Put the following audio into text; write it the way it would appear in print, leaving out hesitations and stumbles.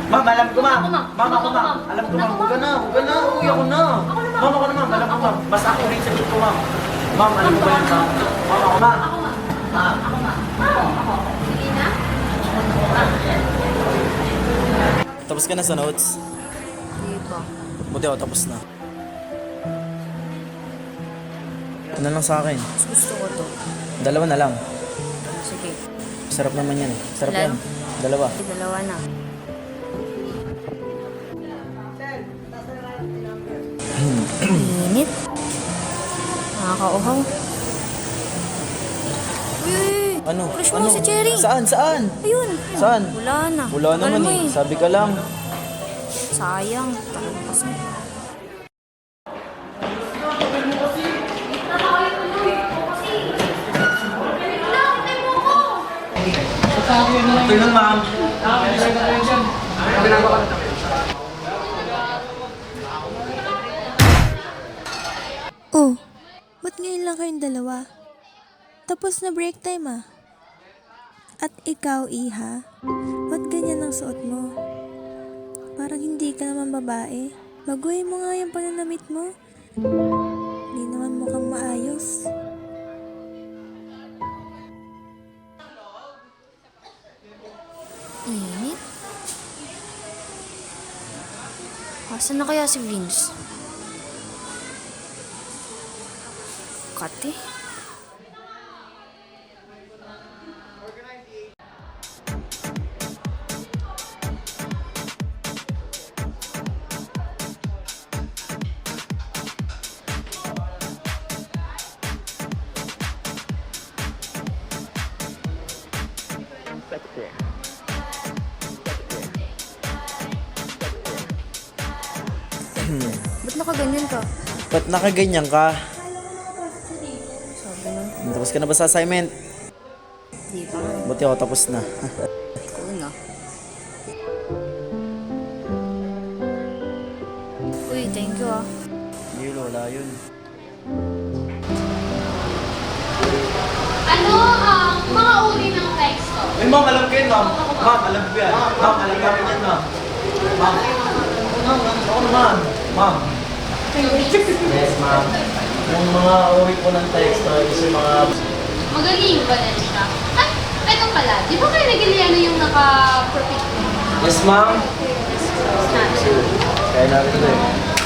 Ma'am, alam ko, ma'am. Ako, ma'am. Ma'am, ako, Ako, ma'am. ma'am. Alam ko, ma'am. Ako, Huwag ka na. Huwag ka na. Uwi ako na. Ako na, ma'am. Ma'am, ako na, ma'am. Alam ko, ma'am. Mas ako rin sa ko, ma'am. Ma'am, alam ko ba yun, ma'am? Ma'am, ako, ma'am. Ako, ma'am. Ma'am. Ako, ma'am. Ako. Sige na. Tapos ka na sa notes? Hindi pa. Buti ako tapos na. Ano lang sa akin? Mas gusto ko to. Dalawa na lang. Sige. Sarap naman yan. Sarap Ilan? yan. Dalawa. Dalawa na. Init. Nakakauhaw. Uy! Ano? Crush mo Ano? si Cherry. Saan? Saan? Ayun. Saan? Wala na. Wala Tagal naman mo eh. Sabi ka lang. Sayang. Tagal kasi. Ito lang, ma'am. Oh, ba't ngayon lang kayong dalawa? Tapos na break time ah. At ikaw, Iha, ba't ganyan ang suot mo? Parang hindi ka naman babae. Baguhin mo nga yung pananamit mo. Hindi naman mukhang maayos. Init. Asan na kaya si Vince? Kate? Ba't nakaganyan ka? Ba't nakaganyan ka? Sabi nun. Tapos ka na ba sa assignment? Di pa nga. Buti ako tapos na. Ikaw na. Uy, thank you ah. Hindi, wala yun. Ano ang mga uri ng text ko? Uy, ma'am, alam ko yun, ma'am. Ma'am, alam ko yan. Ma'am, alam namin yan, ma'am. Ma'am. Ma'am, ako naman. Ma'am. Yes, ma'am. Yung mga uri po ng text is yung mga... Magaling ba na siya? Ay, ito pala. Di ba kayo nagiliano yung naka-perfect Yes, ma'am. snapshot? Kaya namin ito eh.